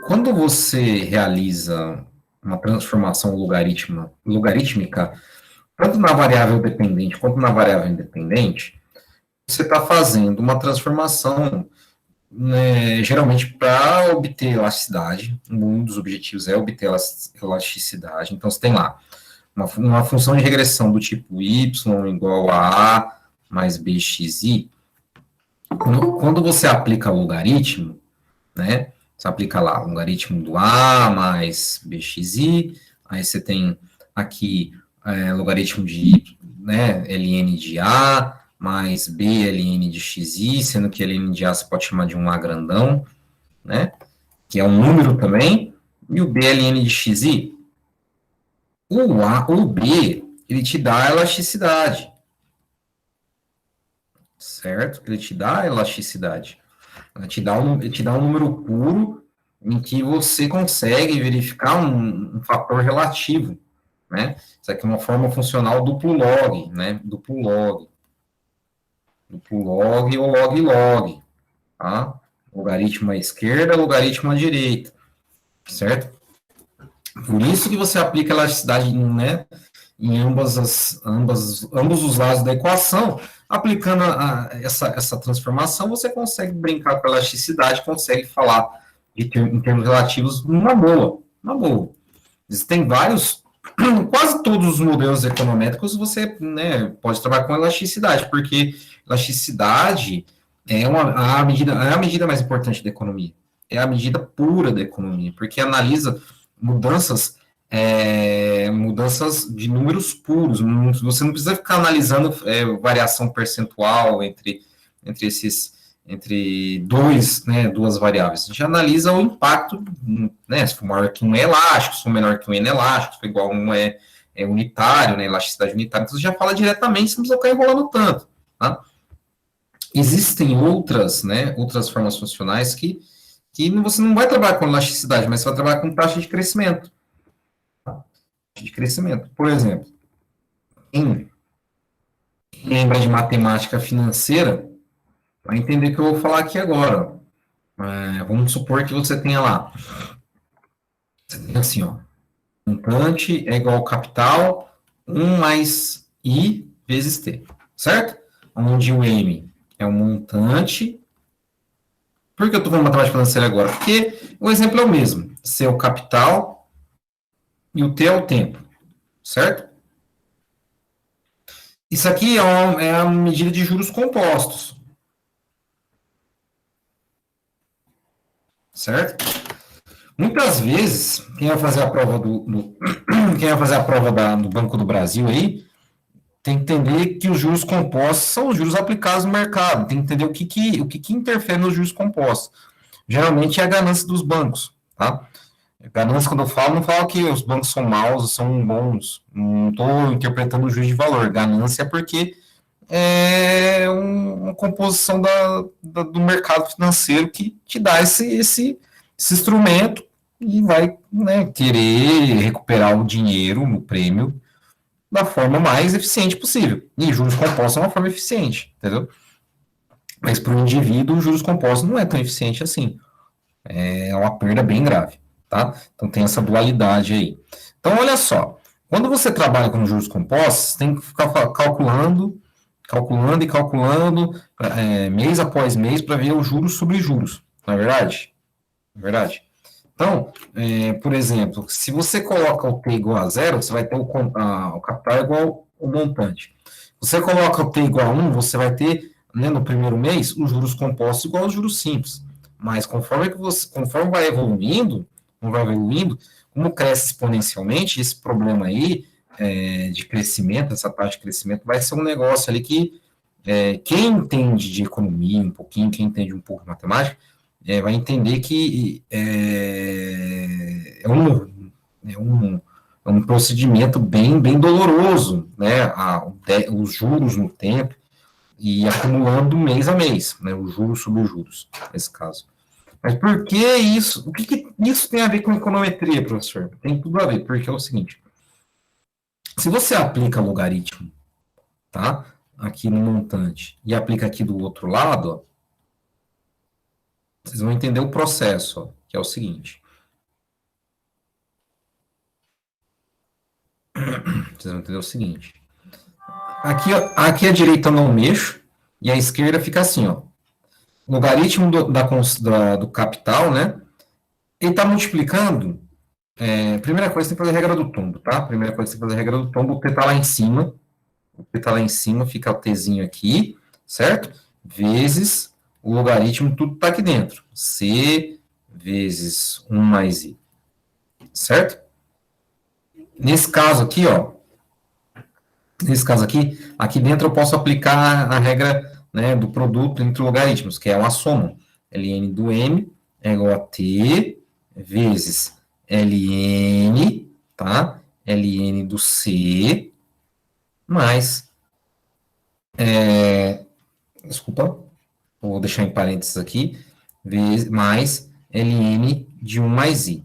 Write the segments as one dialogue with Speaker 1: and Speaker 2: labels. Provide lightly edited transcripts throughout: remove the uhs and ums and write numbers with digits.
Speaker 1: Quando você realiza uma transformação logarítmica, tanto na variável dependente quanto na variável independente, você está fazendo uma transformação, né, geralmente para obter elasticidade. Um dos objetivos é obter elasticidade. Então, você tem lá uma função de regressão do tipo y igual a mais bxi. Quando você aplica logaritmo, né? Você aplica lá o logaritmo do A mais BXI, aí você tem aqui logaritmo de ln de A mais B ln de xi, sendo que ln de A você pode chamar de um A grandão, né? Que é um número também, e o B ln de xi. O B, ele te dá a elasticidade, certo? Ele te dá a elasticidade. Ele te dá um número puro em que você consegue verificar um fator relativo, né? Isso aqui é uma forma funcional duplo log, né? Duplo log ou log, tá? Logaritmo à esquerda, logaritmo à direita, certo? Por isso que você aplica elasticidade, né? Em ambos os lados da equação, aplicando essa transformação, você consegue brincar com a elasticidade, consegue falar em termos relativos numa boa, uma boa. Existem vários, quase todos os modelos econométricos você, né, pode trabalhar com elasticidade, porque elasticidade é a medida mais importante da economia, é a medida pura da economia, porque analisa mudanças mudanças de números puros. Você não precisa ficar analisando variação percentual entre duas variáveis. A gente analisa o impacto, né? Se for maior que um é elástico, se for menor que um é inelástico, se for igual a um é unitário, né? Elasticidade unitária. Então você já fala diretamente, você não precisa ficar enrolando tanto. Tá? Existem outras formas funcionais que você não vai trabalhar com elasticidade, mas você vai trabalhar com taxa de crescimento. Por exemplo, quem lembra de matemática financeira vai entender o que eu vou falar aqui agora. Vamos supor que você tenha lá, você tem assim, ó, montante é igual ao capital 1 mais I vezes T, certo? Onde o M é o montante. Por que eu estou falando matemática financeira agora? Porque o exemplo é o mesmo. C é o capital e o T é o tempo, certo? Isso aqui é a medida de juros compostos, certo? Muitas vezes, quem vai fazer a prova quem vai fazer a prova do Banco do Brasil aí, tem que entender que os juros compostos são os juros aplicados no mercado, tem que entender o que interfere nos juros compostos. Geralmente é a ganância dos bancos, tá? Ganância, quando eu falo, não falo que os bancos são maus ou são bons, não estou interpretando o juízo de valor. Ganância é porque é uma composição do mercado financeiro que te dá esse instrumento e vai, né, querer recuperar o dinheiro, o prêmio, da forma mais eficiente possível. E juros compostos é uma forma eficiente, entendeu? Mas para o indivíduo, os juros compostos não é tão eficiente assim. É uma perda bem grave, tá? Então tem essa dualidade aí. Então, olha só. Quando você trabalha com juros compostos, você tem que ficar calculando, mês após mês, para ver os juros sobre juros, não é verdade? É verdade. Então, por exemplo, se você coloca o T igual a zero, você vai ter o capital igual ao montante. Você coloca o T igual a 1, você vai ter, né, no primeiro mês, os juros compostos igual aos juros simples. Mas conforme vai evoluindo, como cresce exponencialmente, esse problema aí de crescimento, essa taxa de crescimento, vai ser um negócio ali que quem entende de economia um pouquinho, quem entende um pouco de matemática, vai entender que é um, é um procedimento bem doloroso, né? Os juros no tempo e acumulando mês a mês, né? Os juros sobre os juros, nesse caso. Mas por que isso? O que isso tem a ver com econometria, professor? Tem tudo a ver, porque é o seguinte: se você aplica logaritmo, tá? Aqui no montante, e aplica aqui do outro lado, ó, Vocês vão entender o processo, ó, que é o seguinte. Vocês vão entender o seguinte. Aqui a direita eu não mexo, e a esquerda fica assim, ó. Logaritmo do capital, né? Ele está multiplicando. Primeira coisa, você tem que fazer a regra do tombo, tá? Primeira coisa, você tem que fazer a regra do tombo, o T está lá em cima. O T está lá em cima, fica o Tzinho aqui, certo? Vezes o logaritmo, tudo está aqui dentro. C vezes 1 mais I. Certo? Nesse caso aqui, ó. Nesse caso aqui dentro eu posso aplicar a regra, né, do produto entre logaritmos, que é uma soma. Ln do M é igual a T vezes Ln, tá? Ln do C mais, desculpa, vou deixar em parênteses aqui, vezes, mais Ln de 1 mais I,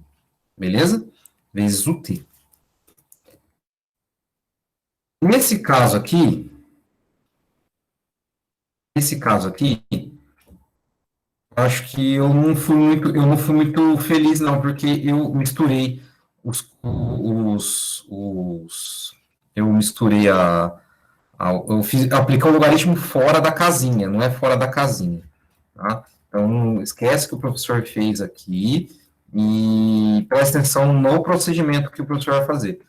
Speaker 1: beleza? Vezes o T. Nesse caso aqui, acho que eu não fui muito feliz, não, porque eu misturei eu misturei apliquei o logaritmo fora da casinha, não é fora da casinha, tá? Então, esquece que o professor fez aqui e presta atenção no procedimento que o professor vai fazer.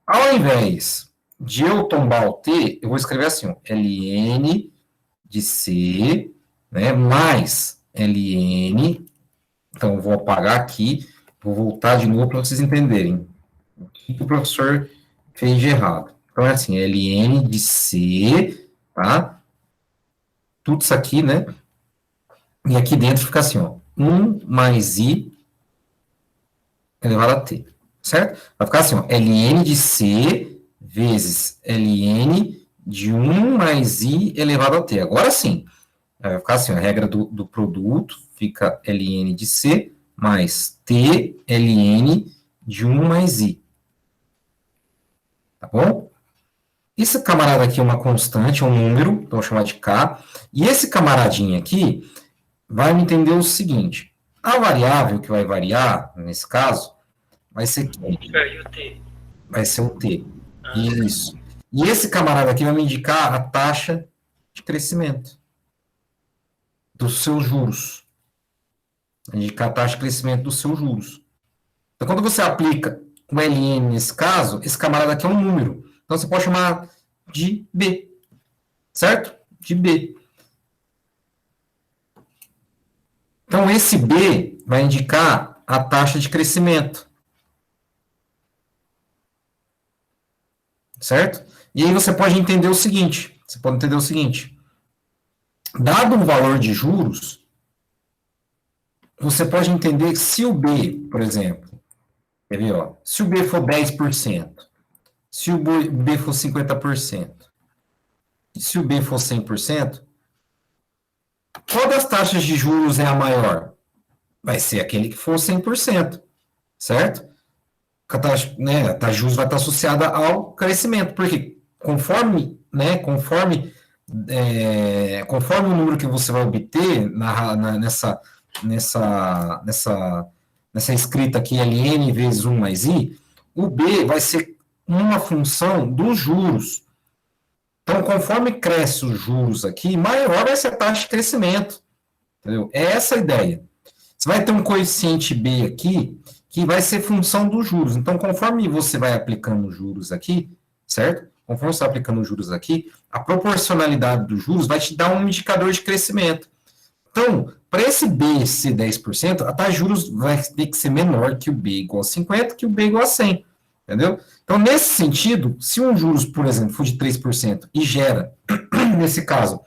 Speaker 1: Ao invés de eu tombar o T, eu vou escrever assim, ó, Ln de C, né, mais Ln, então eu vou apagar aqui, vou voltar de novo para vocês entenderem o que o professor fez de errado. Então é assim, Ln de C, tá? Tudo isso aqui, né? E aqui dentro fica assim, ó, 1 mais I elevado a T, certo? Vai ficar assim, ó, Ln de C vezes Ln de 1 mais I elevado a T. Agora sim, vai ficar assim, a regra do produto fica Ln de C mais T Ln de 1 mais I. Tá bom? Esse camarada aqui é uma constante, é um número, então vou chamar de K. E esse camaradinho aqui vai me entender o seguinte. A variável que vai variar, nesse caso, vai ser quem? Vai ser o T. Isso. E esse camarada aqui vai me indicar a taxa de crescimento dos seus juros. Indicar a taxa de crescimento dos seus juros. Então, quando você aplica o Ln nesse caso, esse camarada aqui é um número. Então, você pode chamar de B. Certo? De B. Então, esse B vai indicar a taxa de crescimento. Certo? E aí você pode entender o seguinte. Dado um valor de juros, você pode entender que se o B, por exemplo, quer ver, ó, se o B for 10%, se o B for 50%, e se o B for 100%, qual das taxas de juros é a maior? Vai ser aquele que for 100%, certo? A taxa, né, a taxa de juros vai estar associada ao crescimento, porque conforme o número que você vai obter nessa escrita aqui, Ln vezes 1 mais I, o B vai ser uma função dos juros. Então, conforme cresce os juros aqui, maior vai ser a taxa de crescimento. Entendeu? É essa a ideia. Você vai ter um coeficiente B aqui, que vai ser função dos juros. Então, conforme você vai aplicando os juros aqui, certo? Conforme você vai aplicando os juros aqui, a proporcionalidade dos juros vai te dar um indicador de crescimento. Então, para esse B ser 10%, a taxa de juros vai ter que ser menor que o B igual a 50, que o B igual a 100. Entendeu? Então, nesse sentido, se um juros, por exemplo, for de 3% e gera, nesse caso,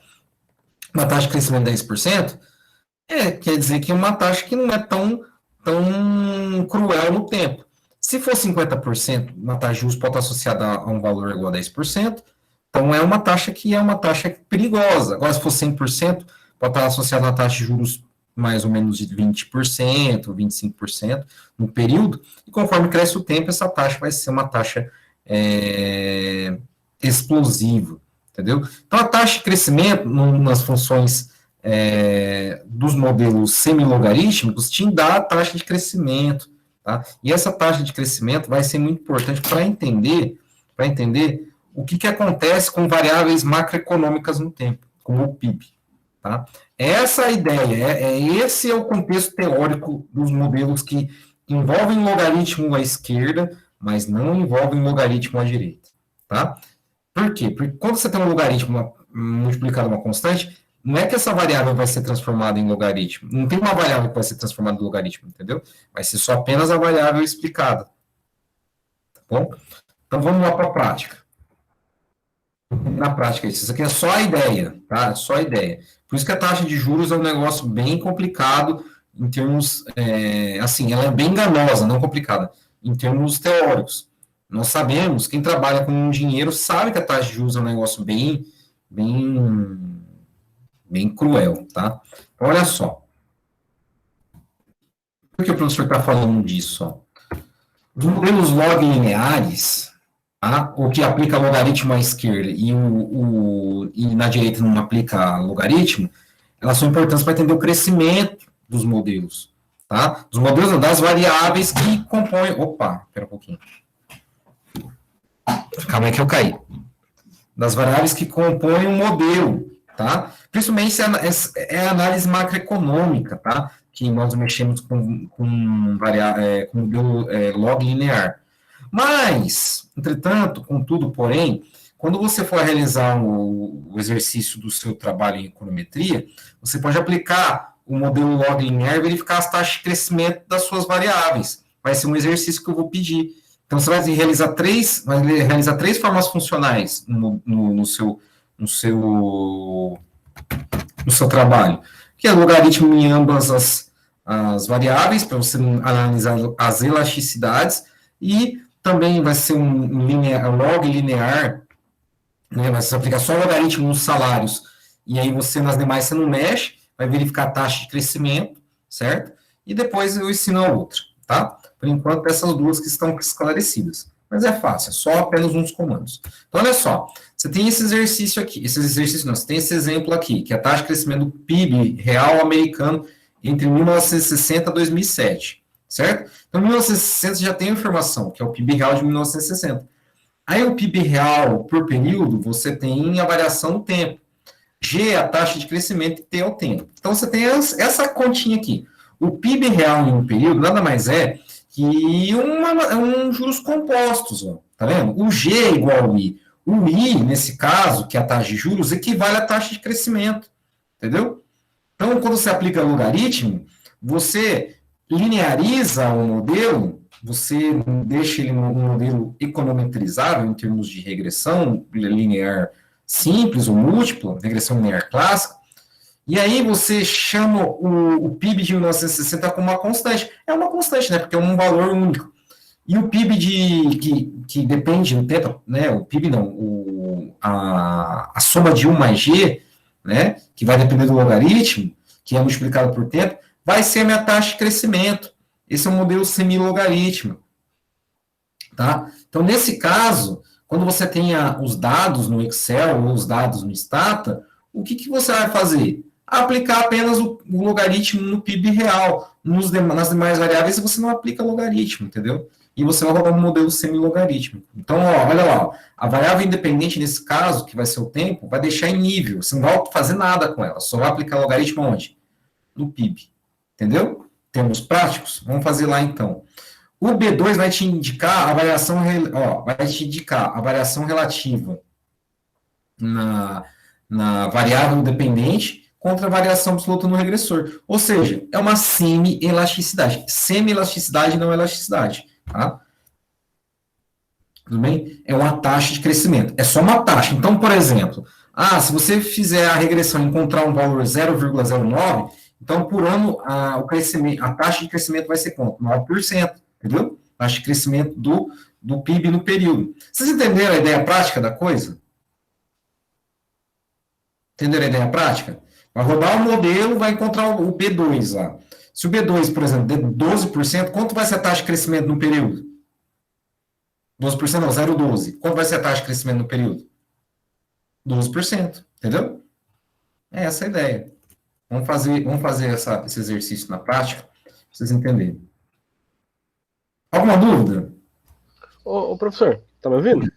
Speaker 1: uma taxa de crescimento de 10%, quer dizer que é uma taxa que não é tão cruel no tempo. Se for 50%, uma taxa de juros pode estar associada a um valor igual a 10%, então é uma taxa que é uma taxa perigosa. Agora, se for 100%, pode estar associada a uma taxa de juros mais ou menos de 20%, 25% no período, e conforme cresce o tempo, essa taxa vai ser uma taxa explosiva, entendeu? Então, a taxa de crescimento nas funções dos modelos semilogarítmicos te dá a taxa de crescimento, tá? E essa taxa de crescimento vai ser muito importante para entender o que acontece com variáveis macroeconômicas no tempo, como o PIB, tá? Essa é a ideia, esse é o contexto teórico dos modelos que envolvem logaritmo à esquerda, mas não envolvem logaritmo à direita, tá? Por quê? Porque quando você tem um logaritmo multiplicado uma constante, não é que essa variável vai ser transformada em logaritmo. Não tem uma variável que vai ser transformada em logaritmo, entendeu? Vai ser só apenas a variável explicada. Tá bom? Então vamos lá para a prática. Na prática, isso aqui é só a ideia, tá? Só a ideia. Por isso que a taxa de juros é um negócio bem complicado em termos, assim, ela é bem enganosa, não complicada, em termos teóricos. Nós sabemos, quem trabalha com dinheiro sabe que a taxa de juros é um negócio bem, bem cruel, tá? Então, olha só. Por que o professor está falando disso? Ó? Os modelos log lineares, tá? O que aplica logaritmo à esquerda e na direita não aplica logaritmo, elas são importantes para entender o crescimento dos modelos, tá? Dos modelos, das variáveis que compõem... Opa, espera um pouquinho. Calma aí que eu caí. Das variáveis que compõem um modelo, tá? Principalmente se é análise macroeconômica, tá? Que nós mexemos com modelo log linear. Mas, entretanto, contudo, porém, quando você for realizar o exercício do seu trabalho em econometria, você pode aplicar o modelo log linear e verificar as taxas de crescimento das suas variáveis. Vai ser um exercício que eu vou pedir. Então, você vai realizar três formas funcionais no seu trabalho, que é logaritmo em ambas as variáveis, para você analisar as elasticidades, e também vai ser um log linear, né, vai se aplicar só logaritmo nos salários, e aí você, nas demais, você não mexe, vai verificar a taxa de crescimento, certo? E depois eu ensino a outra, tá? Por enquanto, essas duas que estão esclarecidas. Mas é fácil, é só apenas uns comandos. Então, olha só, você tem esse exercício aqui, você tem esse exemplo aqui, que é a taxa de crescimento do PIB real americano entre 1960 e 2007, certo? Então, em 1960 já tem a informação, que é o PIB real de 1960. Aí, o PIB real por período, você tem a variação no tempo. G é a taxa de crescimento e T é o tempo. Então, você tem essa continha aqui. O PIB real em um período nada mais é que juros compostos, ó, tá vendo? O G é igual ao I. O I, nesse caso, que é a taxa de juros, equivale à taxa de crescimento, entendeu? Então, quando você aplica logaritmo, você lineariza o modelo, você deixa ele um modelo econometrizável em termos de regressão linear simples ou múltipla, regressão linear clássica, e aí você chama o PIB de 1960 como uma constante. É uma constante, né? Porque é um valor único. E o PIB que depende do tempo, né? O PIB não, a soma de 1 mais G, né? Que vai depender do logaritmo, que é multiplicado por tempo, vai ser a minha taxa de crescimento. Esse é um modelo semilogarítmico. Tá? Então, nesse caso, quando você tenha os dados no Excel ou os dados no Stata, o que você vai fazer? Aplicar apenas o logaritmo no PIB real. Nas demais variáveis, você não aplica logaritmo, entendeu? E você vai rodar um modelo semilogarítmico. Então, ó, olha lá, ó, a variável independente nesse caso, que vai ser o tempo, vai deixar em nível. Você não vai fazer nada com ela, só vai aplicar logaritmo onde? No PIB. Entendeu? Termos práticos? Vamos fazer lá então. O B2 vai te indicar a variação, relativa na variável dependente contra a variação absoluta no regressor. Ou seja, é uma semi-elasticidade. Semi-elasticidade não é elasticidade. Tá? Tudo bem? É uma taxa de crescimento. É só uma taxa. Então, por exemplo, se você fizer a regressão e encontrar um valor 0,09, então, por ano, a taxa de crescimento vai ser quanto? 9%. Entendeu? Taxa de crescimento do PIB no período. Vocês entenderam a ideia prática da coisa? Entenderam a ideia prática? Vai rodar o modelo, vai encontrar o B2 lá. Se o B2, por exemplo, der 12%, quanto vai ser a taxa de crescimento no período? 12% não, 0,12. Quanto vai ser a taxa de crescimento no período? 12%. Entendeu? É essa a ideia. Vamos fazer esse exercício na prática, para vocês entenderem. Alguma dúvida?
Speaker 2: Ô, professor, tá me ouvindo?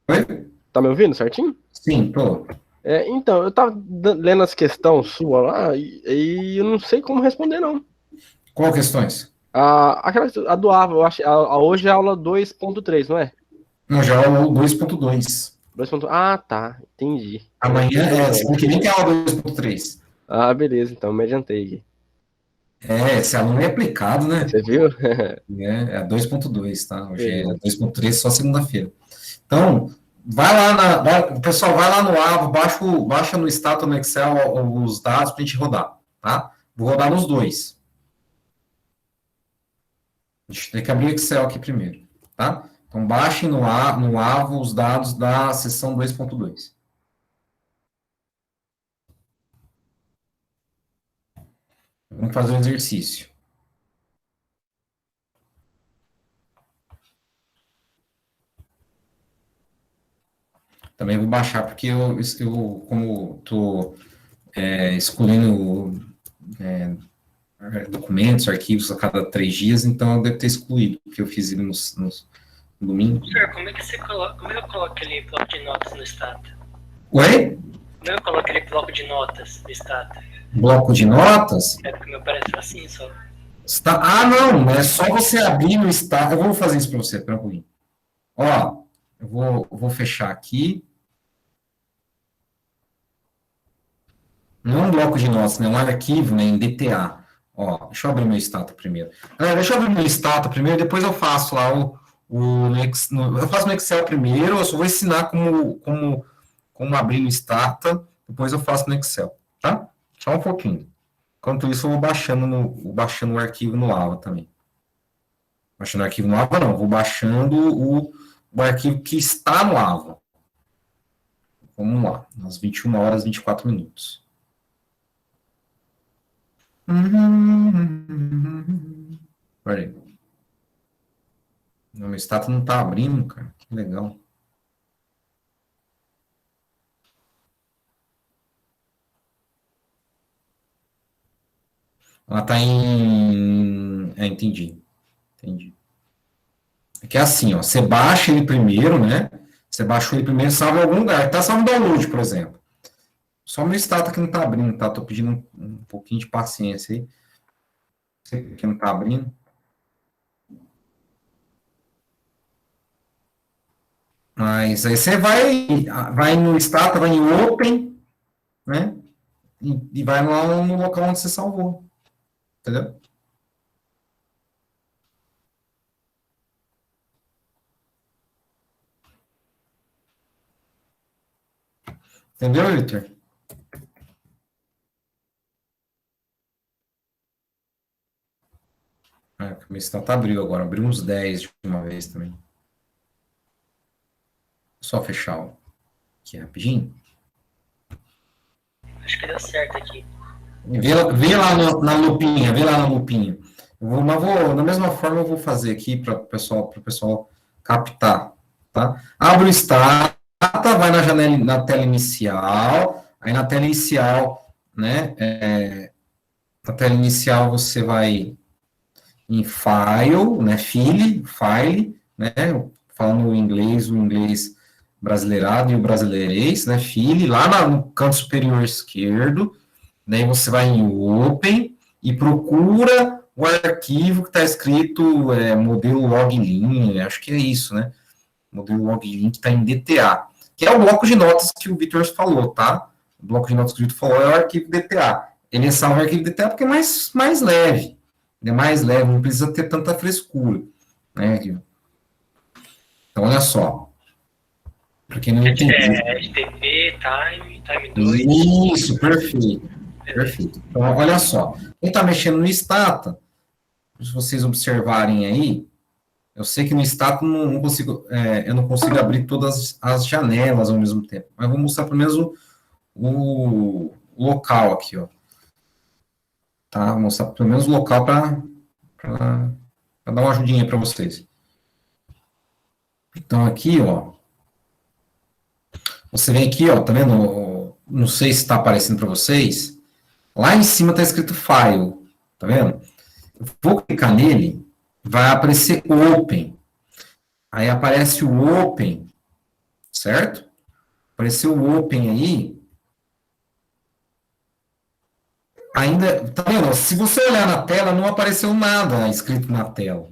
Speaker 1: Oi?
Speaker 2: Tá me ouvindo certinho?
Speaker 1: Sim, tô.
Speaker 2: Então, eu tava lendo as questões sua lá e eu não sei como responder, não.
Speaker 1: Qual questões?
Speaker 2: A do AVA, eu acho, hoje é a aula 2.3, não é?
Speaker 1: Não, já é o 2.2.
Speaker 2: 2. Ah, tá, entendi.
Speaker 1: Amanhã, semana que vem tem aula 2.3.
Speaker 2: Beleza, então, me adiantei aqui.
Speaker 1: Esse aluno é aplicado, né?
Speaker 2: Você viu?
Speaker 1: É 2.2, tá? Hoje é
Speaker 2: Beleza.
Speaker 1: 2.3, só segunda-feira. Então, vai lá pessoal, vai lá no Avo, baixa no status no Excel os dados para a gente rodar, tá? Vou rodar nos dois. A gente tem que abrir o Excel aqui primeiro, tá? Então, baixem no Avo os dados da seção 2.2. Vamos fazer um exercício. Também vou baixar porque como estou excluindo documentos, arquivos a cada 3 dias, então eu devo ter excluído, porque eu fiz ele no domingo.
Speaker 3: Senhor, como é que eu coloco aquele bloco de notas no Stata?
Speaker 1: Oi?
Speaker 3: Como eu coloco aquele bloco de notas no Stata?
Speaker 1: Bloco de notas?
Speaker 3: Porque o meu parece assim só.
Speaker 1: Não, é só você abrir no Stata. Eu vou fazer isso para você, pera um pouquinho. Ó, eu vou fechar aqui. Não é um bloco de notas, né? É um arquivo, né? Em DTA. Ó, deixa eu abrir meu Stata primeiro. Deixa eu abrir meu Stata primeiro, depois eu faço lá eu faço no Excel primeiro, eu só vou ensinar como abrir no Stata, depois eu faço no Excel, tá? Só um pouquinho. Enquanto isso, eu vou baixando o arquivo no Lava também. Baixando o arquivo no Lava, não. Vou baixando o arquivo que está no Lava. Vamos lá. Às 21 horas e 24 minutos. Peraí. Meu status não tá abrindo, cara. Que legal. Ela tá em... entendi. Entendi. É que é assim, ó. Você baixa ele primeiro, né? Você baixou ele primeiro, salva em algum lugar. Tá salvo no download, por exemplo. Só meu status aqui não tá abrindo, tá? Tô pedindo um pouquinho de paciência aí. Sei que não tá abrindo. Mas aí você vai no status, vai em Open, né? E vai lá no local onde você salvou. Entendeu? Entendeu, Victor? Meu status abriu agora. Abriu uns 10 de uma vez também. Só fechar aqui rapidinho.
Speaker 3: Acho que deu certo aqui.
Speaker 1: Vê lá na lupinha, vê lá na lupinha. Da mesma forma, eu vou fazer aqui para o pessoal captar, tá? Abre o Stata, vai na janela, na tela inicial, aí na tela inicial, né? Na tela inicial você vai em File, né? File, né? Falando o inglês brasileirado e o brasileirês, né? File, lá no canto superior esquerdo. Daí você vai em Open e procura o arquivo que está escrito modelo login, acho que é isso, né? Modelo login que está em DTA, que é o bloco de notas que o Victor falou, tá? O bloco de notas que o Victor falou é o arquivo DTA. Ele é salvo o arquivo DTA porque é mais leve. Ele é mais leve, não precisa ter tanta frescura, né? Então, olha só. Para quem não entendeu.
Speaker 3: HTTP, time 2.
Speaker 1: Isso, perfeito. Perfeito. Então, olha só. Quem está mexendo no Stata, se vocês observarem aí, eu sei que no Stata eu não consigo abrir todas as janelas ao mesmo tempo, mas vou mostrar pelo menos o local aqui, ó. Tá? Vou mostrar pelo menos o local para dar uma ajudinha para vocês. Então, aqui, ó. Você vem aqui, ó, tá vendo? Não sei se está aparecendo para vocês. Lá em cima está escrito File, tá vendo? Eu vou clicar nele, vai aparecer Open. Aí aparece o Open, certo? Apareceu o Open aí. Ainda, tá vendo? Se você olhar na tela, não apareceu nada escrito na tela,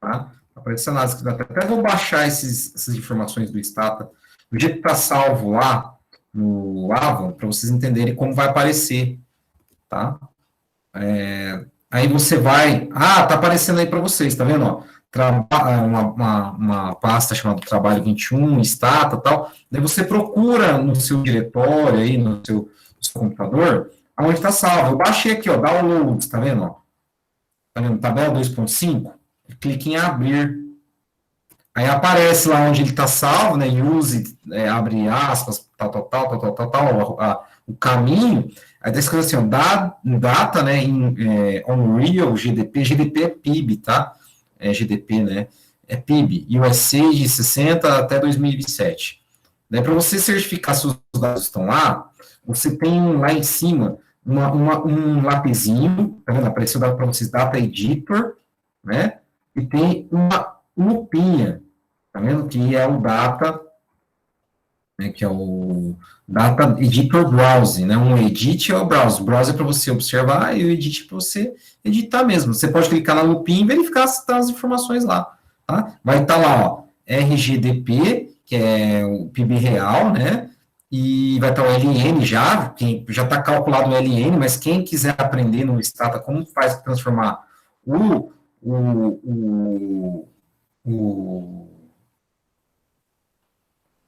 Speaker 1: tá? Não apareceu nada escrito na tela. Até vou baixar essas informações do Stata, do jeito que está salvo lá no Avon, para vocês entenderem como vai aparecer, tá? Aí você vai... Ah, tá aparecendo aí para vocês, tá vendo? Ó, uma pasta chamada Trabalho 21, Stata e tal. Daí você procura no seu diretório aí, no seu computador, aonde está salvo. Eu baixei aqui, ó, Downloads, tá vendo? Ó? Tá vendo? Tabela 2.5. Clique em abrir. Aí aparece lá onde ele está salvo, né? Use, abre aspas, o caminho. Aí está escrito assim, ó, data, né? Unreal, GDP. GDP é PIB, tá? É GDP, né? É PIB. USA de 60 até 2027. Daí, para você certificar se os dados estão lá, você tem lá em cima um lapisinho, tá vendo? Apareceu para vocês, Data Editor, né? E tem uma lupinha, tá vendo? Que é o Data, né? Que é o Data Editor Browse, né? Um edit é o browse. O browse é para você observar e o edit é para você editar mesmo. Você pode clicar na lupinha e verificar se estão as informações lá, tá? Vai estar lá, ó, RGDP, que é o PIB real, né? E vai estar o LN já, já está calculado o LN, mas quem quiser aprender no Stata como faz para transformar o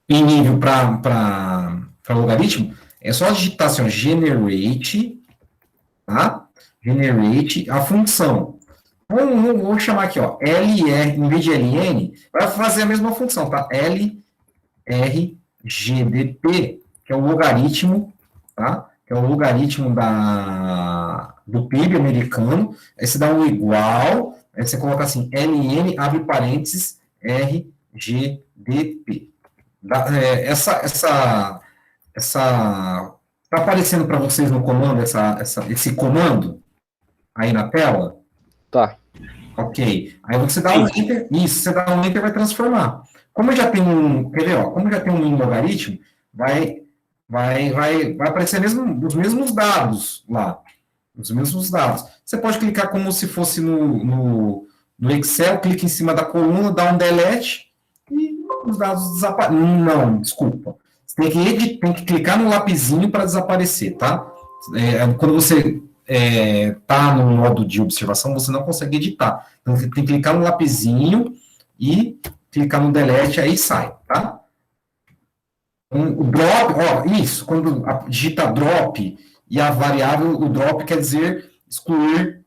Speaker 1: em nível para logaritmo, é só digitar assim, ó, generate, tá? Generate a função. Vou chamar aqui, ó, LR, em vez de LN, vai fazer a mesma função, tá? LRGDP, que é o logaritmo, tá? Que é o logaritmo do PIB americano. Aí você dá um igual, aí você coloca assim, LN, abre parênteses, RGDP. Tá aparecendo para vocês no comando esse comando aí na tela?
Speaker 2: Tá.
Speaker 1: Ok. Aí você dá um enter, isso, você dá um enter vai transformar. Como já tem quer ver, ó, como já tem um logaritmo, vai aparecer os mesmos dados lá, os mesmos dados. Você pode clicar como se fosse no Excel, clica em cima da coluna, dá um delete e os dados desaparecem. Não, desculpa. Você tem que clicar no lapisinho para desaparecer, tá? Quando você está no modo de observação, você não consegue editar. Então, você tem que clicar no lapisinho e clicar no delete, aí sai, tá? O drop, ó, isso, quando digita drop e a variável, o drop quer dizer excluir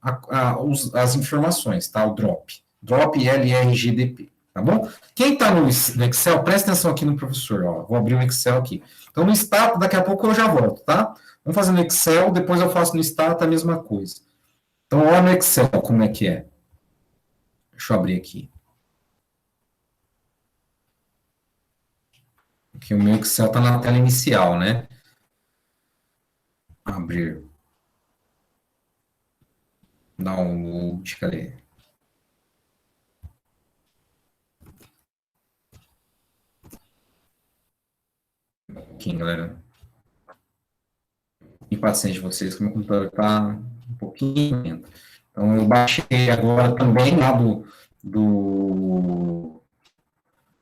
Speaker 1: as informações, tá? O drop. Drop LRGDP, tá bom? Quem está no Excel, presta atenção aqui no professor, ó. Vou abrir o Excel aqui. Então, no Stata, daqui a pouco eu já volto, tá? Vamos fazer no Excel, depois eu faço no Stata a mesma coisa. Então, olha no Excel como é que é. Deixa eu abrir aqui. Aqui o meu Excel está na tela inicial, né? Abrir. Download, cadê? Um pouquinho, galera. E paciente de vocês, que o meu computador está um pouquinho lento. Então, eu baixei agora também lá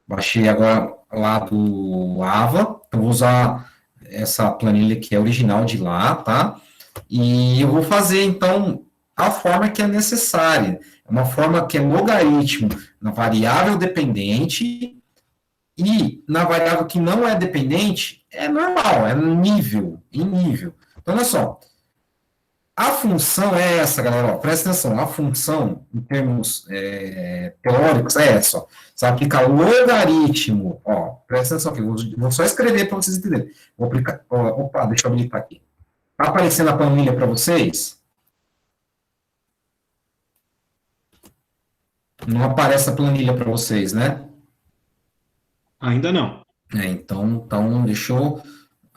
Speaker 1: baixei agora lá do Ava. Então, vou usar essa planilha que é original de lá, tá? E eu vou fazer, então, a forma que é necessária. É uma forma que é logaritmo na variável dependente e na variável que não é dependente, é normal, é nível, em nível. Então, olha só. A função é essa, galera, ó, presta atenção, a função, em termos teóricos, é essa, ó. Você vai aplicar logaritmo, ó, presta atenção aqui, vou só escrever para vocês entenderem. Vou aplicar, opa, deixa eu habilitar aqui. Está aparecendo a planilha para vocês? Não aparece a planilha para vocês, né?
Speaker 4: Ainda não.
Speaker 1: Então, deixa eu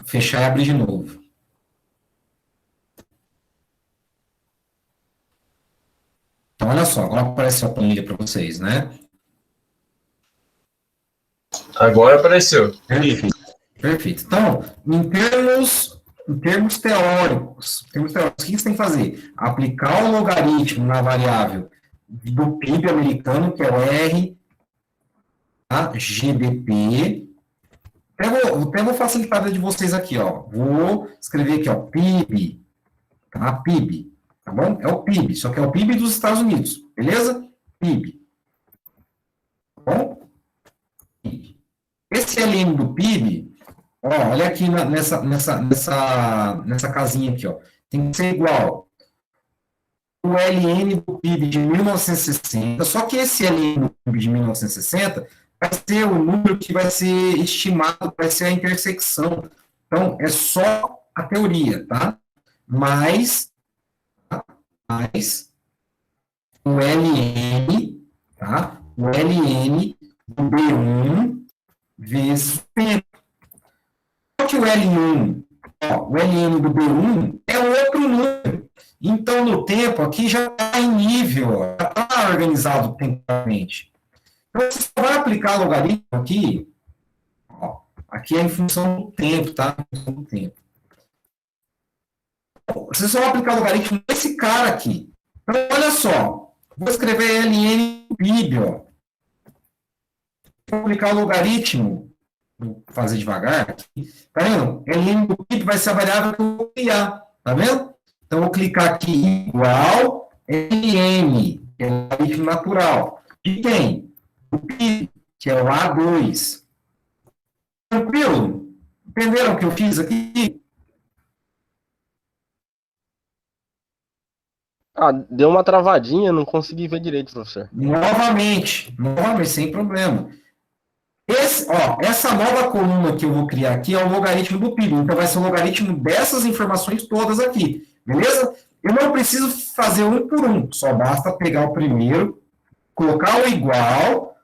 Speaker 1: fechar e abrir de novo. Então, olha só, agora aparece a planilha para vocês, né?
Speaker 5: Agora apareceu.
Speaker 1: Perfeito. Perfeito. Então, em termos teóricos, o que você tem que fazer? Aplicar o logaritmo na variável do PIB americano, que é o R, tá? GDP. Até vou facilitar a vida de vocês aqui, ó. Vou escrever aqui, ó, PIB, tá? PIB, tá bom? É o PIB, só que é o PIB dos Estados Unidos, beleza? PIB. Tá bom? PIB. Esse LN do PIB, ó, olha aqui nessa casinha aqui, ó. Tem que ser igual o LN do PIB de 1960, só que esse LN do PIB de 1960 vai ser o número que vai ser estimado, vai ser a intersecção. Então, é só a teoria, tá? Mais o LN, tá? O LN do B1 vezes o tempo. Só que o L1, ó, o LN do B1 é outro número. Então, no tempo, aqui já está em nível, ó, já está organizado temporalmente. Então, você só vai aplicar logaritmo aqui, ó, aqui é em função do tempo, tá? Em função do tempo. Você só vai aplicar logaritmo nesse cara aqui. Então, olha só, vou escrever LN PIB, ó. Vou aplicar o logaritmo, vou fazer devagar aqui, tá vendo? LN do PIB vai ser a variável que eu vou criar, tá vendo? Então, eu vou clicar aqui igual LN, que é o logaritmo natural. De quem? O PIB, que é o A2. Tranquilo? Entenderam o que eu fiz aqui?
Speaker 2: Ah, deu uma travadinha, não consegui ver direito, professor.
Speaker 1: Novamente, sem problema. Essa nova coluna que eu vou criar aqui é o logaritmo do PIB. Então, vai ser o logaritmo dessas informações todas aqui. Beleza? Eu não preciso fazer um por um. Só basta pegar o primeiro, colocar o igual,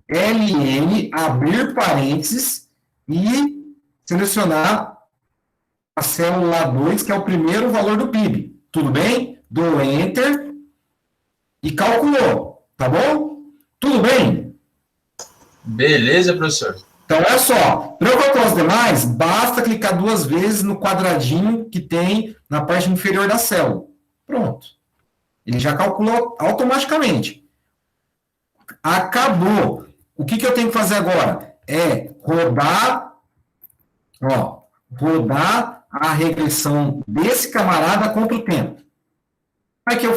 Speaker 1: LN, abrir parênteses e selecionar a célula 2, que é o primeiro valor do PIB. Tudo bem? Dou Enter e calculou. Tá bom? Tudo bem?
Speaker 5: Beleza, professor.
Speaker 1: Então, olha só, para eu calcular os demais, basta clicar 2 vezes no quadradinho que tem na parte inferior da célula. Pronto. Ele já calculou automaticamente. Acabou. O que eu tenho que fazer agora? É rodar a regressão desse camarada contra o tempo. Como é que eu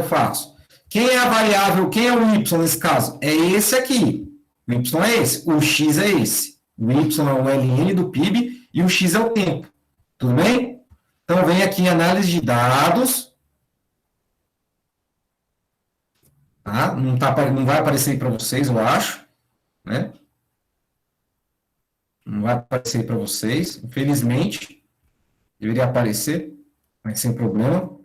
Speaker 1: faço? Quem é a variável, quem é o y nesse caso? É esse aqui. O y é esse, o x é esse. O y é o LN do PIB e o x é o tempo. Tudo bem? Então, vem aqui em análise de dados. Tá? Não vai aparecer aí para vocês, eu acho. Né? Não vai aparecer para vocês, infelizmente. Deveria aparecer, mas sem problema.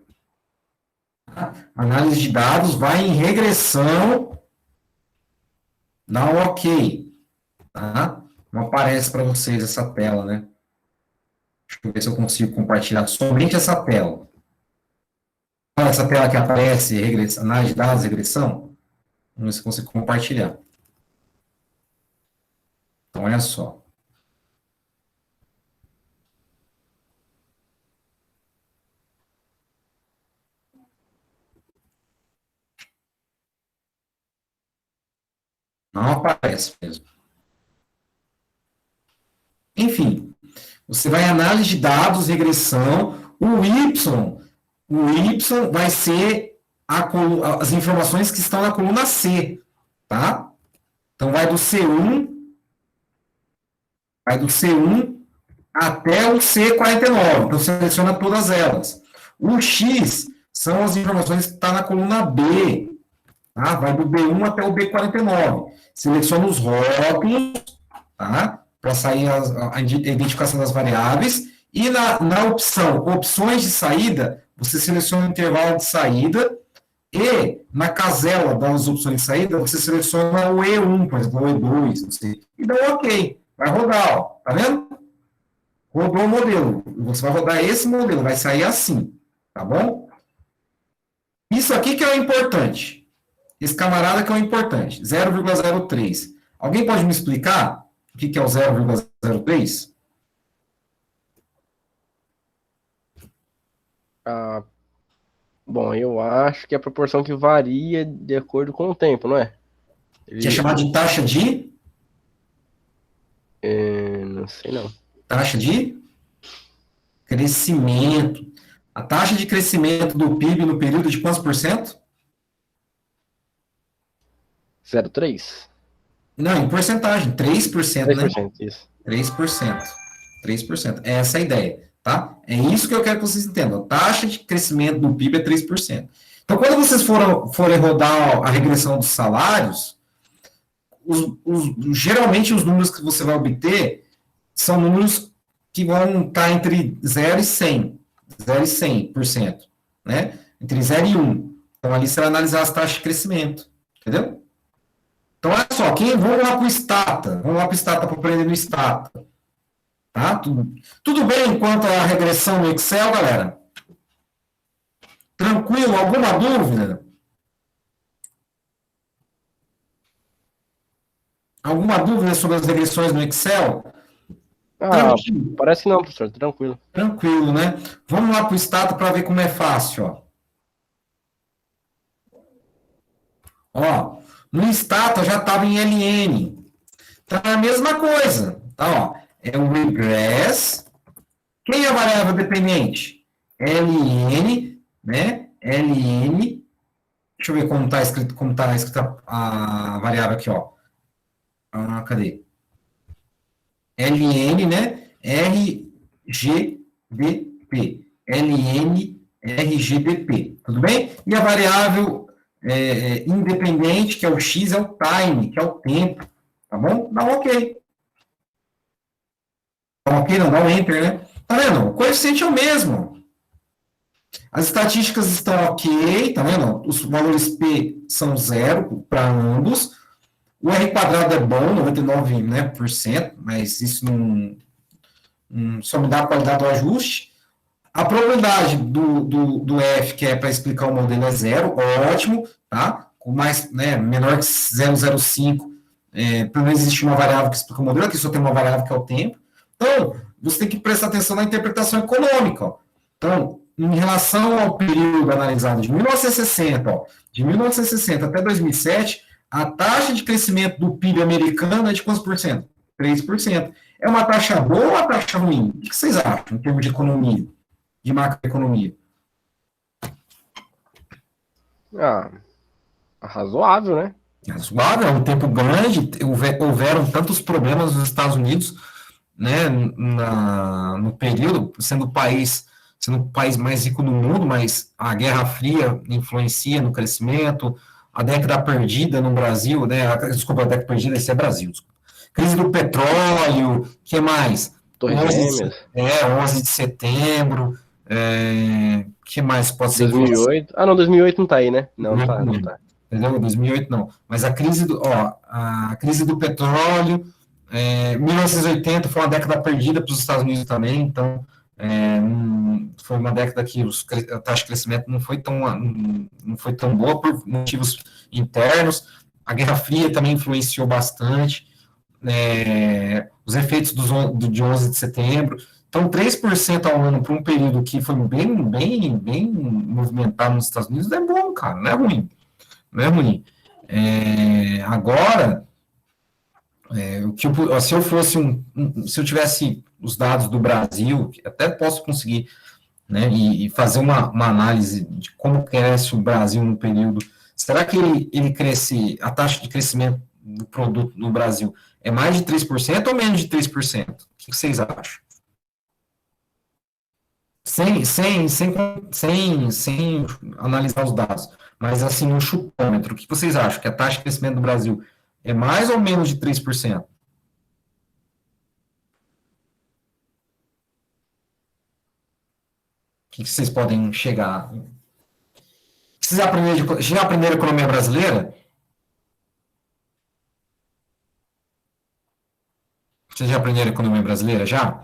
Speaker 1: Análise de dados, vai em regressão, dá um OK. Tá? Não aparece para vocês essa tela, né? Deixa eu ver se eu consigo compartilhar somente essa tela. Olha essa tela que aparece, análise de dados, regressão. Vamos ver se eu consigo compartilhar. Então, olha só. Não aparece mesmo. Enfim, você vai em análise de dados, regressão, o Y vai ser as informações que estão na coluna C, tá? Então, vai do C1 até o C49, então seleciona todas elas. O X são as informações que estão na coluna B, tá? Vai do B1 até o B49. Seleciona os rótulos, tá? Para sair a identificação das variáveis. E na opção opções de saída, você seleciona o intervalo de saída. E na casela das opções de saída, você seleciona o E1, por exemplo, o E2, não sei. E dá um OK. Vai rodar, ó. Tá vendo? Rodou o modelo. Você vai rodar esse modelo, vai sair assim. Tá bom? Isso aqui que é o importante. Esse camarada que é o importante. 0,03. Alguém pode me explicar o que é o 0,03?
Speaker 2: Ah, bom, eu acho que é a proporção que varia de acordo com o tempo, não é?
Speaker 1: Que é chamado de taxa de...
Speaker 2: Não sei não.
Speaker 1: Taxa de crescimento. A taxa de crescimento do PIB no período de quantos por cento?
Speaker 2: 0,3?
Speaker 1: Não, em porcentagem. 3%, né?
Speaker 2: 3%, isso.
Speaker 1: 3%. 3%. É essa a ideia, tá? É isso que eu quero que vocês entendam. A taxa de crescimento do PIB é 3%. Então, quando vocês forem rodar a regressão dos salários, geralmente os números que você vai obter são números que vão estar entre 0 e 100. 0 e 100%, né? Entre 0 e 1. Então, ali você vai analisar as taxas de crescimento, entendeu? Então, olha só, vamos lá para o Stata. Vamos lá para o Stata para aprender no Stata. Tá? Tudo bem quanto à regressão no Excel, galera? Tranquilo? Alguma dúvida? Alguma dúvida sobre as regressões no Excel?
Speaker 2: Ah, parece que não, professor, tranquilo.
Speaker 1: Tranquilo, né? Vamos lá para o Stata para ver como é fácil, ó. Ó, no Stata já estava em LN. Então é a mesma coisa. Tá, ó. É o regress. Quem é a variável dependente? LN, né? LN. Deixa eu ver como está escrita a variável aqui, ó. Cadê? LN, né? RGBP. LN, RGBP. Tudo bem? E a variável independente, que é o X, é o time, que é o tempo. Tá bom? Dá um OK. Dá um OK, não, dá um Enter, né? Tá vendo? O coeficiente é o mesmo. As estatísticas estão OK, tá vendo? Os valores P são 0 para ambos. O R quadrado é bom, 99%, né, por cento, mas isso não só me dá a qualidade do ajuste. A probabilidade do F, que é para explicar o modelo, é 0, ótimo, tá? Com mais, né, menor que 0,05, pelo menos existe uma variável que explica o modelo, aqui só tem uma variável que é o tempo. Então, você tem que prestar atenção na interpretação econômica, ó. Então, em relação ao período analisado de 1960, ó, de 1960 até 2007, a taxa de crescimento do PIB americano é de quantos por cento? 3%. É uma taxa boa ou uma taxa ruim? O que vocês acham em termos de economia, de macroeconomia?
Speaker 2: Ah, razoável, né?
Speaker 1: Razoável, é um tempo grande, houveram tantos problemas nos Estados Unidos, né, no período, sendo o país mais rico do mundo, mas a Guerra Fria influencia no crescimento, a década perdida no Brasil, né, desculpa, a década perdida, esse é Brasil, desculpa. Crise do petróleo, o que mais?
Speaker 2: Torres Gêmeas.
Speaker 1: 11 de setembro, que mais pode ser?
Speaker 2: 2008. Ah, não, 2008 não tá aí, né? Não tá.
Speaker 1: Entendeu? 2008 não. Mas a crise do petróleo, 1980 foi uma década perdida para os Estados Unidos também, então foi uma década que a taxa de crescimento não foi tão boa por motivos internos. A Guerra Fria também influenciou bastante. Os efeitos de 11 de setembro. Então, 3% ao ano para um período que foi bem movimentado nos Estados Unidos é bom, cara, não é ruim. Não é ruim. Agora, se eu tivesse os dados do Brasil, até posso conseguir, né, e fazer uma análise de como cresce o Brasil no período. Será que ele cresce, a taxa de crescimento do produto no Brasil é mais de 3% ou menos de 3%? O que vocês acham? Sem analisar os dados, mas assim, um chutômetro, o que vocês acham? Que a taxa de crescimento do Brasil é mais ou menos de 3%? O que vocês podem chegar? Vocês já aprenderam economia brasileira? Vocês já aprenderam economia brasileira, já?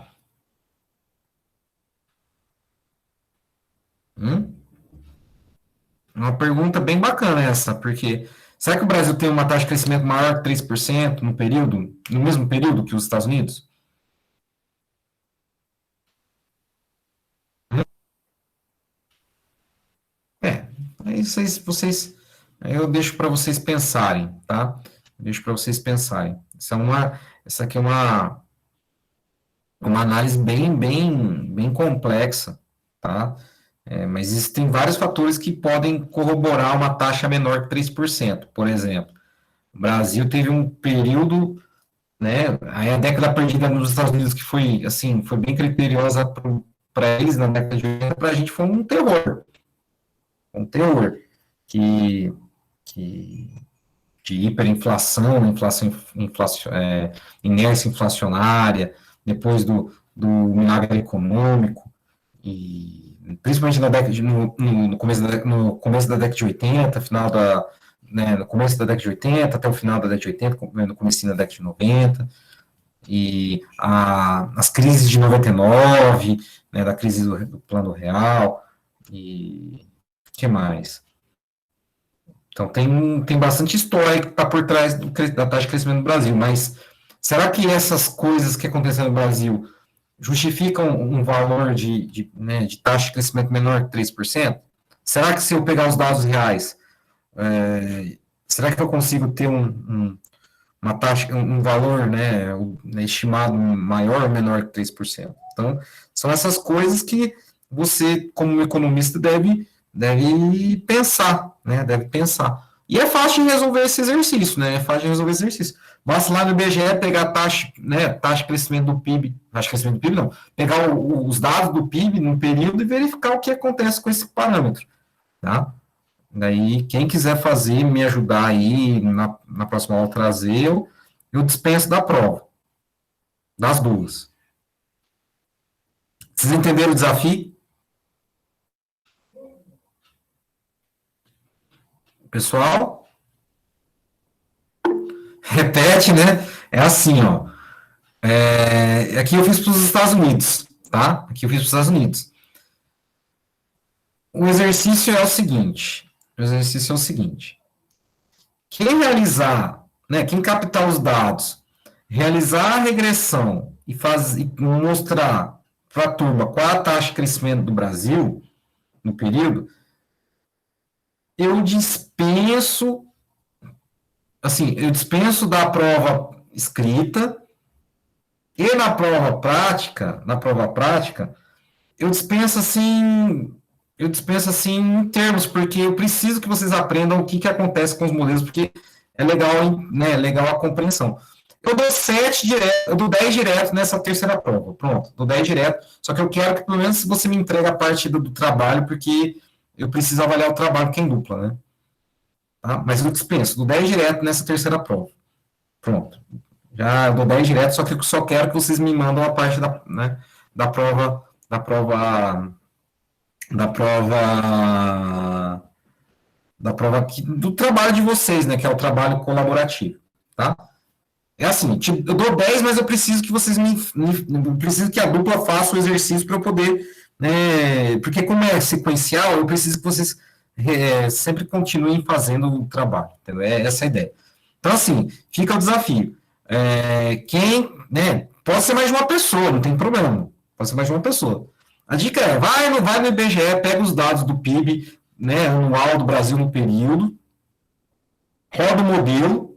Speaker 1: Uma pergunta bem bacana essa, porque será que o Brasil tem uma taxa de crescimento maior que 3% no período, no mesmo período que os Estados Unidos? É, aí aí eu deixo para vocês pensarem, tá? Deixo para vocês pensarem. Essa aqui é uma análise bem complexa, tá? Mas existem vários fatores que podem corroborar uma taxa menor que 3%. Por exemplo, o Brasil teve um período, né? Aí a década perdida nos Estados Unidos, que foi, assim, foi bem criteriosa para eles na década de 80, para a gente foi um terror que, que de hiperinflação, inércia inflacionária, depois do milagre econômico, e principalmente na década no começo da década de 80, no começo da década de 80, até o final da década de 80, no começo da década de 90, e as crises de 99, né, da crise do Plano Real, e o que mais? Então, tem bastante história que está por trás da taxa de crescimento do Brasil, mas será que essas coisas que aconteceram no Brasil justificam um valor né, de taxa de crescimento menor que 3%? Será que se eu pegar os dados reais, será que eu consigo ter uma taxa, um valor, né, estimado maior ou menor que 3%? Então, são essas coisas que você, como economista, deve pensar, né? Deve pensar. E é fácil de resolver esse exercício, né? É fácil de resolver esse exercício. Basta lá no IBGE pegar a taxa, né? Taxa de crescimento do PIB, taxa de crescimento do PIB não, pegar os dados do PIB no período e verificar o que acontece com esse parâmetro, tá? Daí, quem quiser fazer, me ajudar aí na próxima aula trazer, eu dispenso da prova. Das duas. Vocês entenderam o desafio? Pessoal? Repete, né? É assim, ó. Aqui eu fiz para os Estados Unidos, tá? Aqui eu fiz para os Estados Unidos. O exercício é o seguinte. Quem realizar, né? Quem captar os dados, realizar a regressão e mostrar para a turma qual a taxa de crescimento do Brasil no período, eu dispenso da prova escrita e na prova prática, eu dispenso assim em termos, porque eu preciso que vocês aprendam o que acontece com os modelos, porque é legal, né, legal a compreensão. Eu dou 7 direto, eu dou 10 direto nessa terceira prova, pronto, dou 10 direto, só que eu quero que pelo menos você me entregue a parte do trabalho, porque eu preciso avaliar o trabalho que é em dupla, né? Tá? Mas eu dispenso, dou 10 direto nessa terceira prova. Pronto. Já dou 10 direto, só que eu só quero que vocês me mandam a parte da prova, do trabalho de vocês, né, que é o trabalho colaborativo, tá? É assim, eu dou 10, mas eu preciso que vocês preciso que a dupla faça o exercício para eu poder, né, porque como é sequencial, eu preciso que vocês sempre continuem fazendo o trabalho, entendeu? Essa é a ideia. Então, assim, fica o desafio. Né, pode ser mais de uma pessoa, não tem problema, pode ser mais de uma pessoa. A dica é, vai no IBGE, pega os dados do PIB, né, anual do Brasil no período, roda o modelo,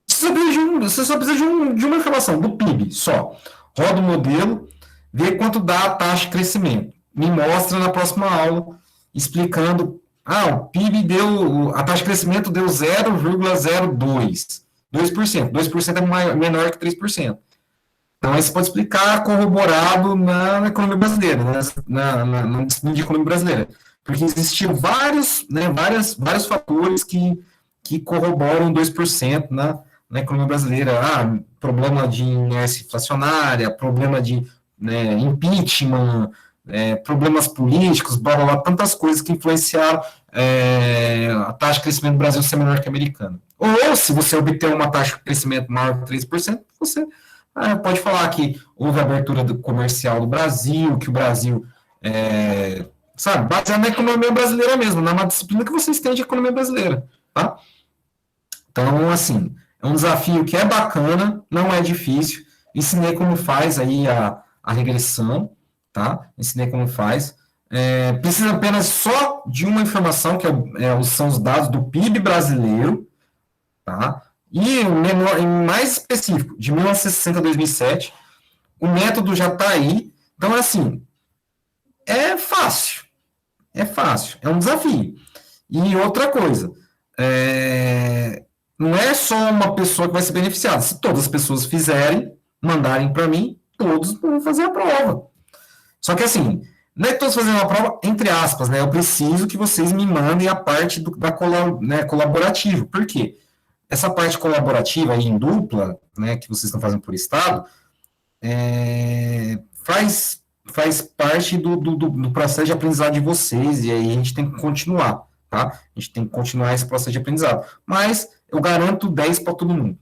Speaker 1: você só precisa de uma informação, do PIB, só. Roda o modelo, vê quanto dá a taxa de crescimento. Me mostra na próxima aula, explicando, o PIB a taxa de crescimento deu 0,02, 2%. 2% é menor que 3%. Então, aí você pode explicar corroborado na economia brasileira, no estudo de economia brasileira. Porque existiam vários fatores que corroboram 2% na economia brasileira. Problema de inércia inflacionária, problema de impeachment, problemas políticos, blá, blá, blá, tantas coisas que influenciaram a taxa de crescimento do Brasil ser menor que a americana. Ou, se você obter uma taxa de crescimento maior que 3%, você pode falar que houve abertura comercial do Brasil, que o Brasil sabe? Baseado na economia brasileira mesmo, na disciplina que vocês têm de economia brasileira, tá? Então, assim, é um desafio que é bacana, não é difícil. Ensinei como faz aí a regressão, tá? Ensinei como faz. Precisa apenas só de uma informação, que são os dados do PIB brasileiro, tá? E o menor, e mais específico, de 1960 a 2007, o método já está aí. Então, assim, é fácil, é um desafio. E outra coisa, não é só uma pessoa que vai ser beneficiada. Se todas as pessoas fizerem, mandarem para mim, todos vão fazer a prova. Só que assim, não é que todos fazendo a prova, entre aspas, né? Eu preciso que vocês me mandem a parte colaborativa. Por quê? Essa parte colaborativa aí em dupla, né, que vocês estão fazendo por estado, faz parte do processo de aprendizado de vocês, e aí a gente tem que continuar, tá? A gente tem que continuar esse processo de aprendizado. Mas eu garanto 10 para todo mundo,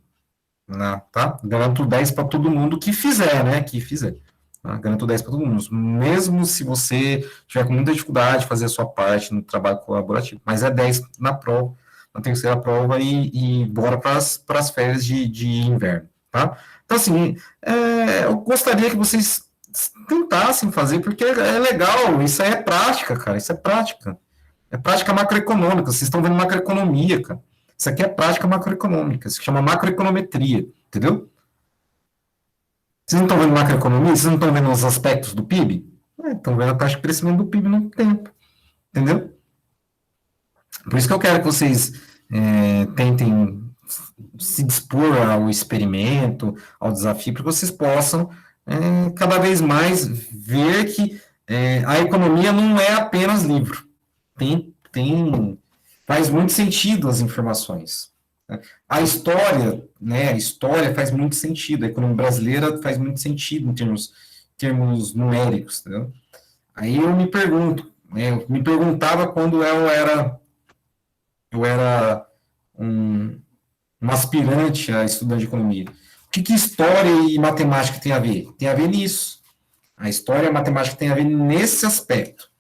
Speaker 1: né, tá? Garanto 10 para todo mundo que fizer, né? Que fizer. Tá? Garanto 10 para todo mundo. Mesmo se você tiver com muita dificuldade de fazer a sua parte no trabalho colaborativo. Mas é 10 na prova, na terceira prova, e bora para as férias de inverno, tá? Então, assim, eu gostaria que vocês tentassem fazer, porque é legal, isso aí é prática, cara, isso é prática. É prática macroeconômica, vocês estão vendo macroeconomia, cara. Isso aqui é prática macroeconômica, isso se chama macroeconometria, entendeu? Vocês não estão vendo macroeconomia? Vocês não estão vendo os aspectos do PIB? Estão vendo a taxa de crescimento do PIB no tempo, entendeu? Por isso que eu quero que vocês tentem se dispor ao experimento, ao desafio, para que vocês possam cada vez mais ver que a economia não é apenas livro. Faz muito sentido as informações. A história, né, a história faz muito sentido, a economia brasileira faz muito sentido em termos numéricos, entendeu? Aí eu me perguntava quando eu era um aspirante a estudante de economia, o que história e matemática tem a ver? Tem a ver nisso. A história e a matemática tem a ver nesse aspecto.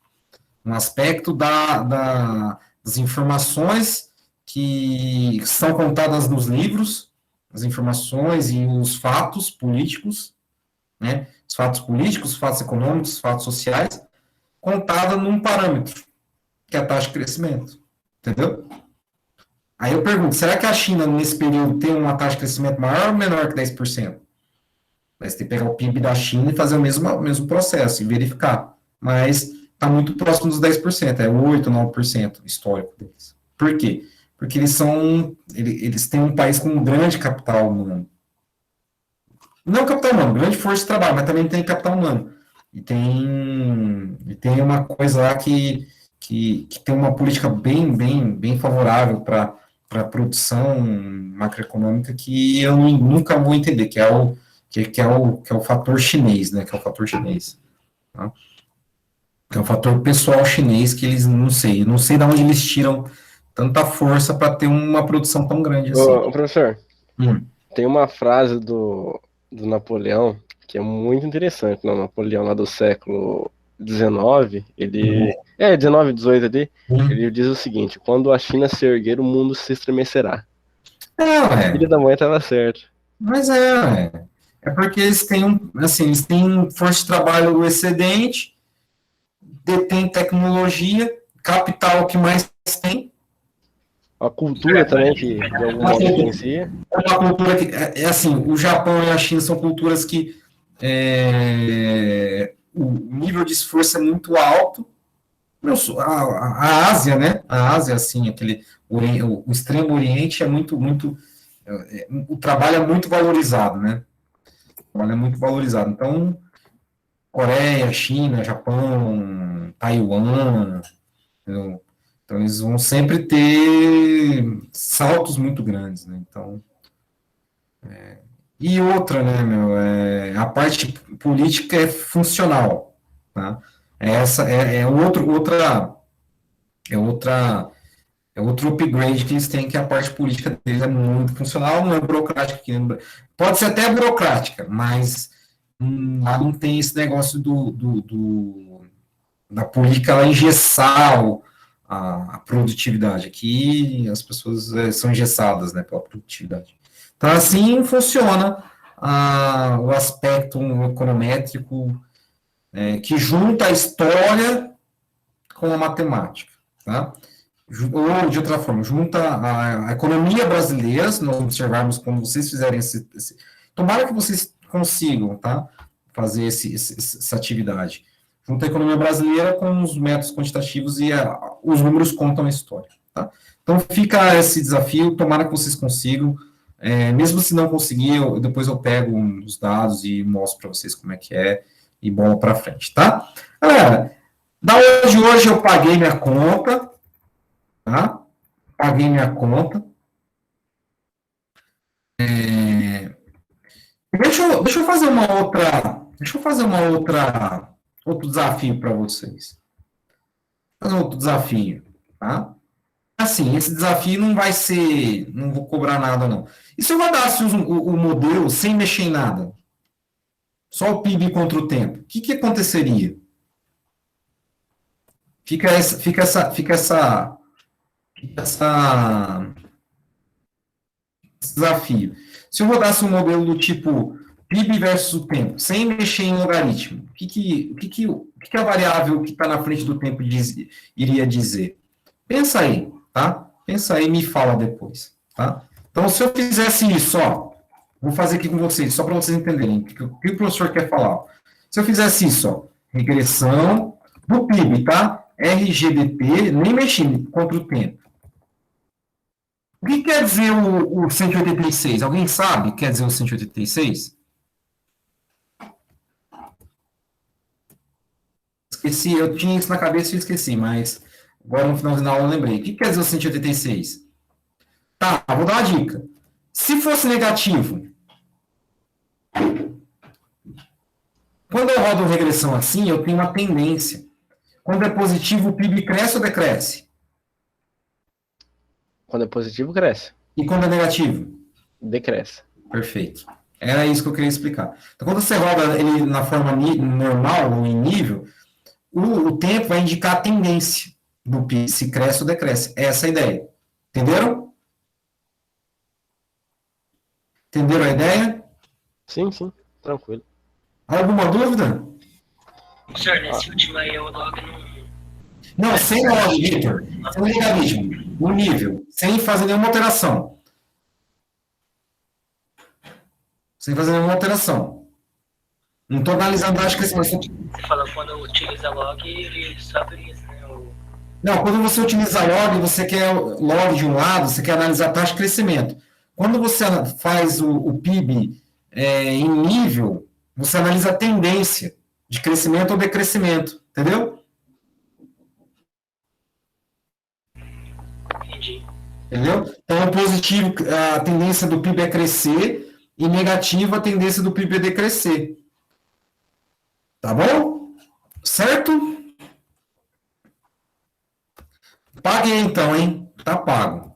Speaker 1: Um aspecto das informações que são contadas nos livros, as informações e os fatos políticos, né? Os fatos políticos, os fatos econômicos, os fatos sociais, contada num parâmetro, que é a taxa de crescimento. Entendeu? Aí eu pergunto, será que a China, nesse período, tem uma taxa de crescimento maior ou menor que 10%? Aí você tem que pegar o PIB da China e fazer o mesmo processo, e verificar. Mas está muito próximo dos 10%, é 8%, 9% histórico deles. Por quê? Porque eles têm um país com um grande capital humano. Não capital humano, grande força de trabalho, mas também tem capital humano. E tem uma coisa lá que tem uma política bem favorável para a produção macroeconômica, que eu nunca vou entender, que é o fator chinês, né? Que é o fator chinês. Tá? Que é o fator pessoal chinês, que eles não sei de onde eles tiram tanta força para ter uma produção tão grande assim.
Speaker 2: Ô, professor, tem uma frase do Napoleão que é muito interessante, né? Napoleão lá do século XIX, ele... 19, 18 ali, ele diz o seguinte: quando a China se erguer, o mundo se estremecerá. A filha da mãe estava certo.
Speaker 1: Mas é porque eles têm eles têm força de trabalho excedente, detêm tecnologia, capital que mais tem. A
Speaker 2: cultura também, que de algum modo influencia.
Speaker 1: É uma cultura que, assim, o Japão e a China são culturas que o nível de esforço é muito alto. A Ásia, né? A Ásia, assim, o Extremo Oriente é muito, o trabalho é muito valorizado, né? O trabalho é muito valorizado. Então, Coreia, China, Japão, Taiwan, entendeu? Então, eles vão sempre ter saltos muito grandes, né? Então, e outra, né, a parte política é funcional, tá? Outro upgrade que eles têm, que a parte política deles é muito funcional, não é burocrática. Pode ser até burocrática, mas lá não tem esse negócio da política ela engessar a produtividade. Aqui as pessoas são engessadas, né, pela produtividade. Então, assim funciona o aspecto econométrico que junta a história com a matemática, tá? Ou, de outra forma, junta a economia brasileira, se nós observarmos quando vocês fizerem tomara que vocês consigam, tá? Fazer essa atividade. Junta a economia brasileira com os métodos quantitativos e os números contam a história, tá? Então, fica esse desafio, tomara que vocês consigam. Mesmo se não conseguir, depois eu pego os dados e mostro para vocês como é que é e bola para frente, tá? Galera, da hora de hoje eu paguei minha conta, tá? Paguei minha conta. Deixa eu fazer outro desafio para vocês. Fazer outro desafio, tá? Assim, esse desafio não vai ser, não vou cobrar nada, não. E se eu rodasse o modelo sem mexer em nada? Só o PIB contra o tempo. O que aconteceria? Fica esse desafio. Se eu rodasse um modelo do tipo PIB versus o tempo, sem mexer em logaritmo, o que a variável que está na frente do tempo iria dizer? Pensa aí, tá? Pensa aí e me fala depois, tá? Então, se eu fizesse isso, ó, vou fazer aqui com vocês, só para vocês entenderem o que o professor quer falar. Ó. Se eu fizesse isso, ó, regressão do PIB, tá? RGBP, nem mexendo contra o tempo. O que quer dizer o 186? Alguém sabe o que quer dizer o 186? Esqueci, eu tinha isso na cabeça e esqueci, mas agora no finalzinho da aula eu lembrei. O que quer dizer o 186? Tá, vou dar uma dica. Se fosse negativo, quando eu rodo regressão assim, eu tenho uma tendência. Quando é positivo, o PIB cresce ou decresce?
Speaker 2: Quando é positivo, cresce.
Speaker 1: E quando é negativo?
Speaker 2: Decresce.
Speaker 1: Perfeito. Era isso que eu queria explicar. Então, quando você roda ele na forma normal ou em nível, o tempo vai indicar a tendência do PIB, se cresce ou decresce. Essa é a ideia. Entenderam? Entenderam a ideia?
Speaker 2: Sim, tranquilo.
Speaker 1: Alguma dúvida?
Speaker 3: Senhor, nesse último aí o log não.
Speaker 1: Não, sem log, Victor. Sem logaritmo. No nível. Sem fazer nenhuma alteração. Sem fazer nenhuma alteração. Não estou analisando a taxa de crescimento.
Speaker 3: Você falou quando utiliza log, ele sobe isso, né?
Speaker 1: Não, quando você utiliza log, você quer log de um lado, você quer analisar a taxa de crescimento. Quando você faz o PIB em nível, você analisa a tendência de crescimento ou decrescimento, entendeu?
Speaker 3: Entendi.
Speaker 1: Entendeu? Então, positivo, a tendência do PIB é crescer, e negativo, a tendência do PIB é decrescer. Tá bom? Certo? Paguei então, hein? Tá pago.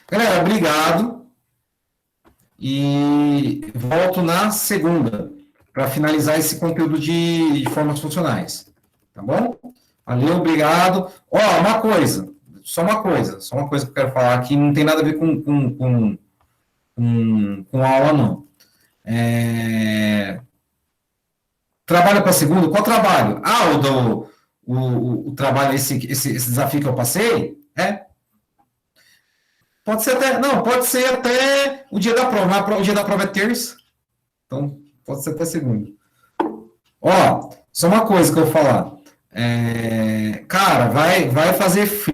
Speaker 1: Galera, obrigado. E volto na segunda, para finalizar esse conteúdo de formas funcionais. Tá bom? Valeu, obrigado. Ó, só uma coisa que eu quero falar aqui, não tem nada a ver com a aula, não. Trabalho para segunda? Qual trabalho? O trabalho, esse desafio que eu passei? Pode ser até o dia da prova. O dia da prova é terça. Então, pode ser até segunda. Ó, só uma coisa que eu vou falar. Cara, vai fazer frio.